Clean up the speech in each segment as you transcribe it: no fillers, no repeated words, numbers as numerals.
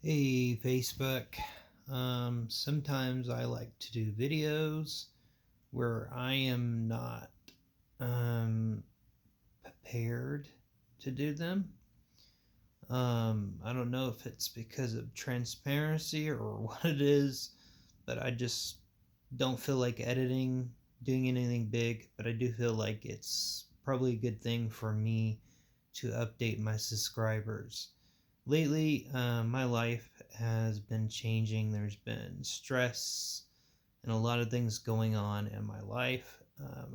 Hey, Facebook. Sometimes I like to do videos where I am not um, prepared to do them. I don't know if it's because of transparency or what it is, but I just don't feel like doing anything big, but I do feel like it's probably a good thing for me to update my subscribers. Lately, my life has been changing. There's been stress and a lot of things going on in my life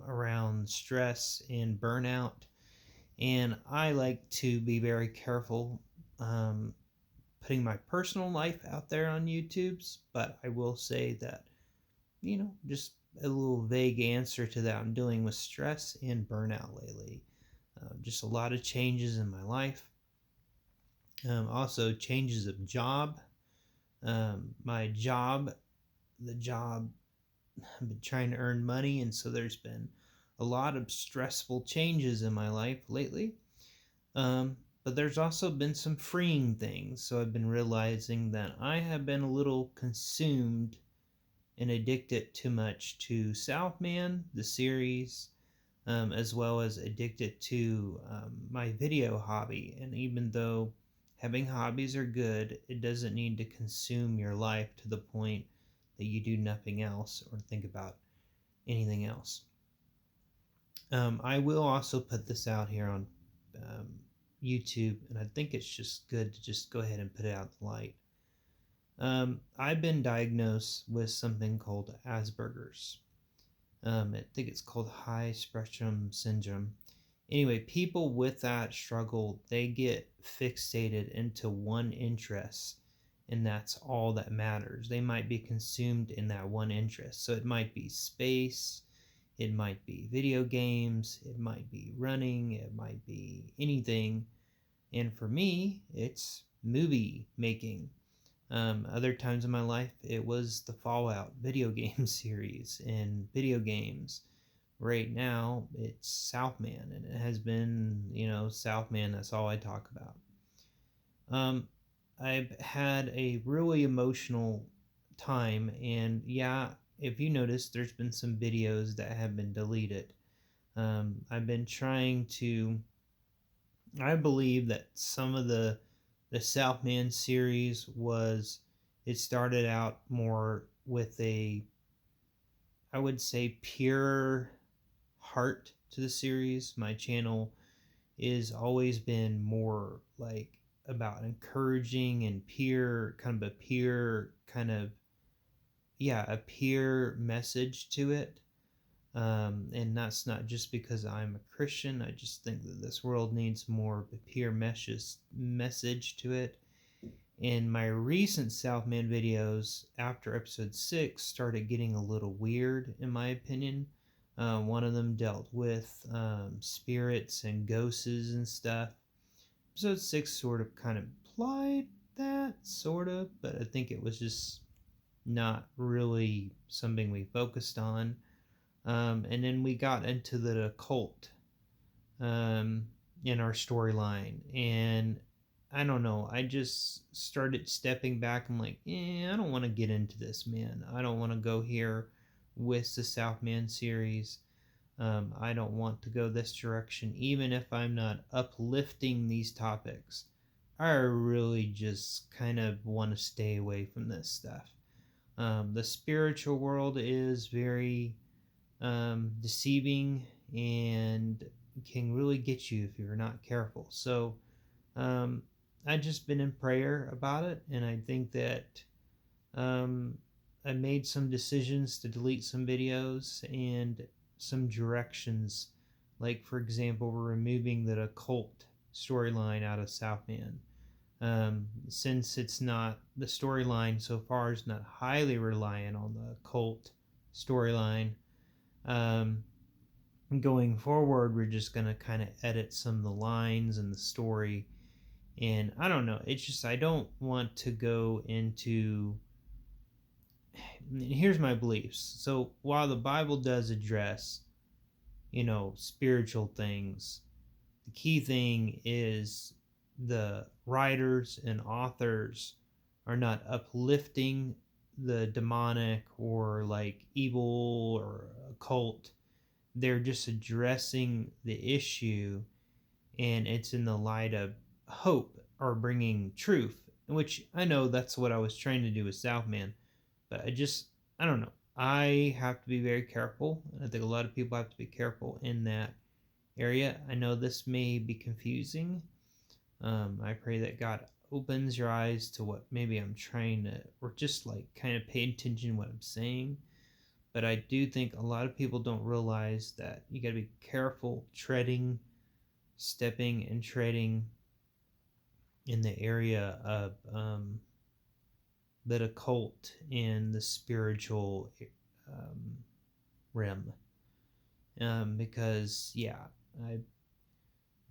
around stress and burnout. And I like to be very careful um, putting my personal life out there on YouTube's, but I will say that, just a little vague answer to that I'm dealing with stress and burnout lately. Just a lot of changes in my life. Also, changes of job. My job, the job, I've been trying to earn money, and so there's been a lot of stressful changes in my life lately. But there's also been some freeing things. So I've been realizing that I have been a little consumed and addicted too much to Southman, the series, as well as addicted to my video hobby. And even though having hobbies are good, it doesn't need to consume your life to the point that you do nothing else or think about anything else. I will also put this out here on um, YouTube, and I think it's just good to just go ahead and put it out in the light. I've been diagnosed with something called Asperger's. I think it's called high spectrum syndrome. Anyway, people with that struggle, they get fixated into one interest, and that's all that matters. They might be consumed in that one interest. So it might be space, it might be video games, it might be running, it might be anything. And for me, it's movie making. Other times in my life, it was the Fallout video game series and video games. Right now, it's Southman, and it has been, Southman. That's all I talk about. Um, I've had a really emotional time, and yeah, if you notice, there's been some videos that have been deleted. I've been trying to. I believe that some of the Southman series it started out more with I would say, pure heart to the series. My channel is always been more like about encouraging and a peer message to it. And that's not just because I'm a Christian. I just think that this world needs more of a peer message to it. And my recent Southman videos after episode 6 started getting a little weird, in my opinion. One of them dealt with spirits and ghosts and stuff. Episode 6 sort of kind of implied that, sort of, but I think it was just not really something we focused on. And then we got into the occult in our storyline. And I don't know, I just started stepping back. I'm like, I don't want to get into this, man. I don't want to go here with the Southman series. I don't want to go this direction, even if I'm not uplifting these topics. I really just kind of want to stay away from this stuff. The spiritual world is very deceiving and can really get you if you're not careful. So I've just been in prayer about it, and I think that I made some decisions to delete some videos and some directions. Like, for example, we're removing the occult storyline out of Southman. Since it's not, the storyline so far is not highly reliant on the occult storyline. Going forward, we're just going to kind of edit some of the lines and the story. And I don't know, it's just I don't want to go into. Here's my beliefs. So while the Bible does address, spiritual things, the key thing is the writers and authors are not uplifting the demonic or like evil or occult. They're just addressing the issue, and it's in the light of hope or bringing truth, which I know that's what I was trying to do with Southman. But I don't know. I have to be very careful. And I think a lot of people have to be careful in that area. I know this may be confusing. I pray that God opens your eyes to what maybe I'm trying to, or just like kind of pay attention to what I'm saying. But I do think a lot of people don't realize that you got to be careful stepping and treading in the area of the occult and the spiritual realm. Because, yeah, I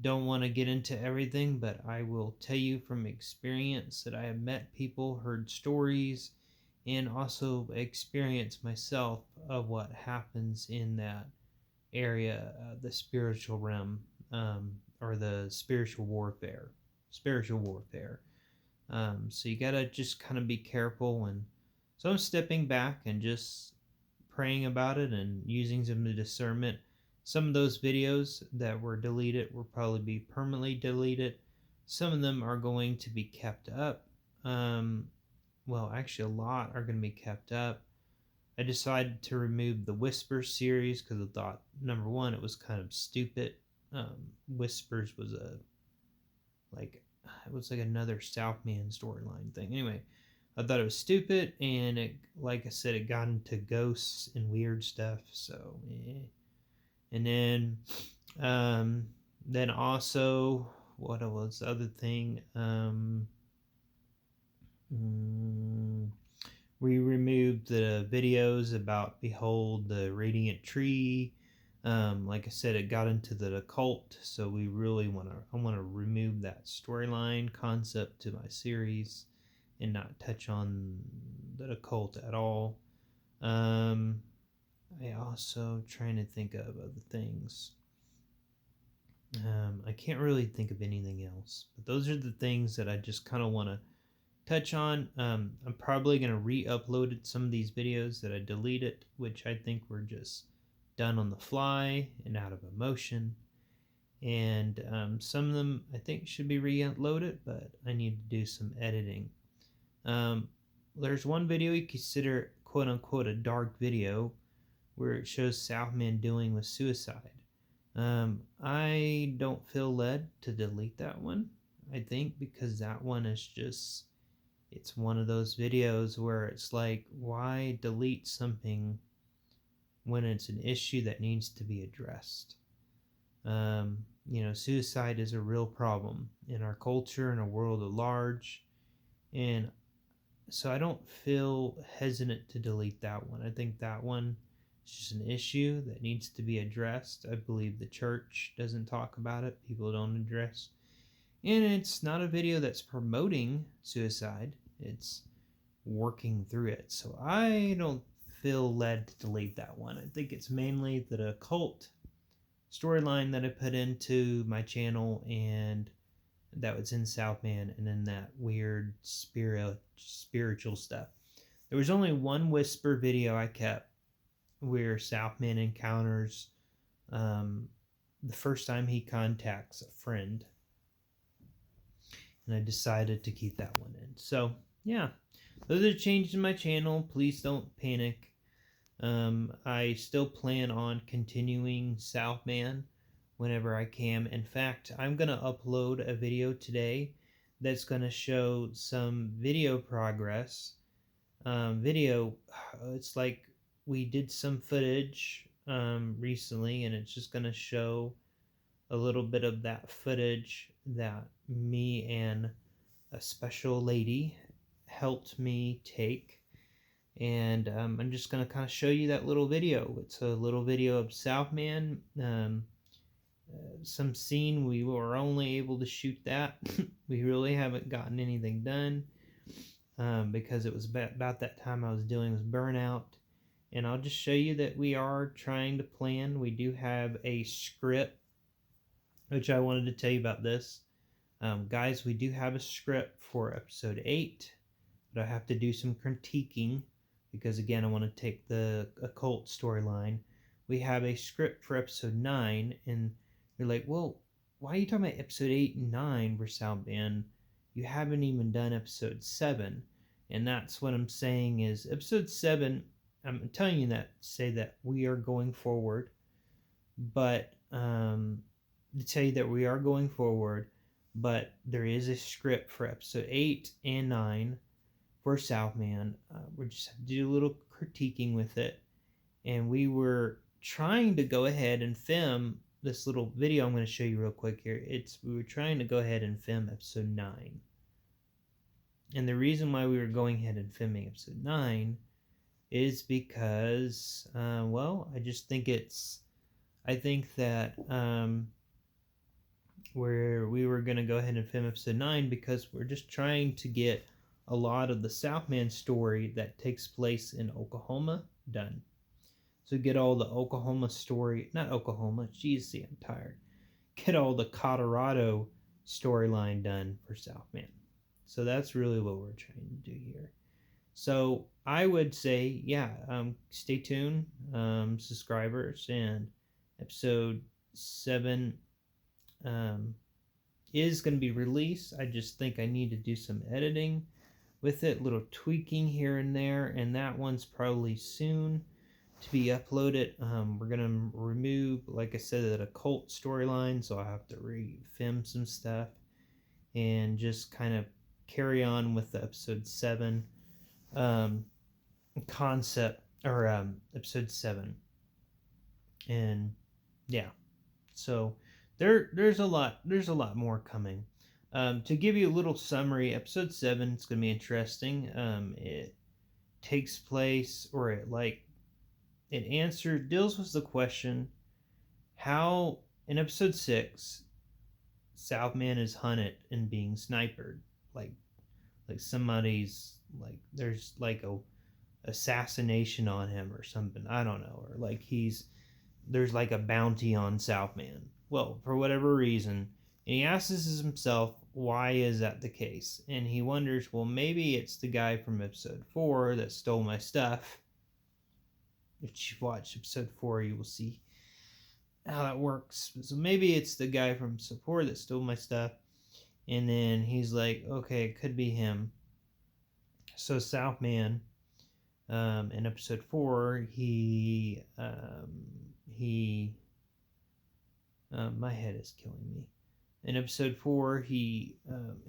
don't want to get into everything, but I will tell you from experience that I have met people, heard stories, and also experienced myself of what happens in that area, the spiritual realm, or the spiritual warfare. So you gotta just kind of be careful, and so I'm stepping back and just praying about it and using some discernment. Some of those videos that were deleted will probably be permanently deleted. Some of them are going to be kept up. Well, actually, a lot are going to be kept up. I decided to remove the Whispers series because I thought, number one, it was kind of stupid. Whispers was it was like another Southman storyline thing. Anyway, I thought it was stupid, and it, like I said, it got into ghosts and weird stuff. So, and then also, what was the other thing? We removed the videos about Behold the Radiant Tree. Like I said, it got into the occult, so we really I want to remove that storyline concept to my series and not touch on the occult at all. I also trying to think of other things. I can't really think of anything else, but those are the things that I just kind of want to touch on. I'm probably going to re-upload some of these videos that I deleted, which I think were just done on the fly and out of emotion. And some of them I think should be re-uploaded, but I need to do some editing. There's one video you consider quote unquote a dark video where it shows Southman dealing with suicide. I don't feel led to delete that one, I think, because that one is just, it's one of those videos where it's like, why delete something when it's an issue that needs to be addressed? Suicide is a real problem in our culture and our world at large, and so I don't feel hesitant to delete that one. I think that one is just an issue that needs to be addressed. I believe the church doesn't talk about it, people don't address. And it's not a video that's promoting suicide, it's working through it. So I don't feel led to delete that one. I think it's mainly the occult storyline that I put into my channel, and that was in Southman, and then that weird spiritual stuff. There was only one Whisper video I kept where Southman encounters the first time he contacts a friend, and I decided to keep that one in. So yeah, those are changes in my channel. Please don't panic. I still plan on continuing Southman whenever I can. In fact, I'm going to upload a video today that's going to show some video progress. It's like we did some footage recently, and it's just going to show a little bit of that footage that me and a special lady helped me take. And I'm just going to kind of show you that little video. It's a little video of Southman. Some scene, we were only able to shoot that. We really haven't gotten anything done because it was about that time I was dealing with burnout. And I'll just show you that we are trying to plan. We do have a script, which I wanted to tell you about this. Guys, we do have a script for episode 8. but I have to do some critiquing because, again, I want to take the occult storyline. We have a script for episode 9, and you're like, well, why are you talking about episode 8 and 9 for Southman? You haven't even done episode 7. And that's what I'm saying is episode 7, I'm telling you that, say that we are going forward, but to tell you that we are going forward, but there is a script for episode 8 and 9 for Southman. We're just have to do a little critiquing with it, and we were trying to go ahead and film this little video I'm going to show you real quick here. We were trying to go ahead and film episode 9. And the reason why we were going ahead and filming episode 9 is because, well, I think that where we were going to go ahead and film episode 9 because we're just trying to get a lot of the Southman story that takes place in Oklahoma done. So get all the Oklahoma story, not Oklahoma, geez, see, I'm tired. Get all the Colorado storyline done for Southman. So that's really what we're trying to do here. So I would say, yeah, stay tuned, subscribers, and episode 7 is going to be released. I just think I need to do some editing with it, little tweaking here and there, and that one's probably soon to be uploaded. We're going to remove, like I said, that occult storyline, so I have to re-film some stuff and just kind of carry on with the episode 7 concept, or episode 7. And yeah, so there's a lot more coming. To give you a little summary, episode 7 is going to be interesting. It takes place, or deals with the question how in episode 6 Southman is hunted and being sniped, like somebody's, like there's like a assassination on him or something, I don't know, or like there's like a bounty on Southman. Well, for whatever reason, and he asks himself, why is that the case? And he wonders, well, maybe it's the guy from episode 4 that stole my stuff. If you watch episode 4, you will see how that works. So maybe it's the guy from episode 4 that stole my stuff. And then he's like, okay, it could be him. So Southman, in episode 4, my head is killing me. In episode 4, he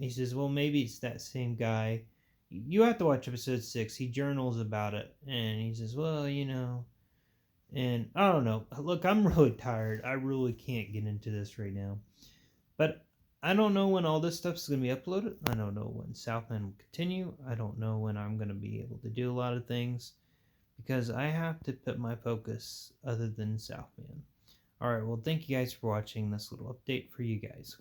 says, well, maybe it's that same guy. You have to watch episode 6. He journals about it, and he says, well, and I don't know. Look, I'm really tired. I really can't get into this right now. But I don't know when all this stuff is going to be uploaded. I don't know when Southman will continue. I don't know when I'm going to be able to do a lot of things, because I have to put my focus other than Southman. Alright, well, thank you guys for watching this little update for you guys.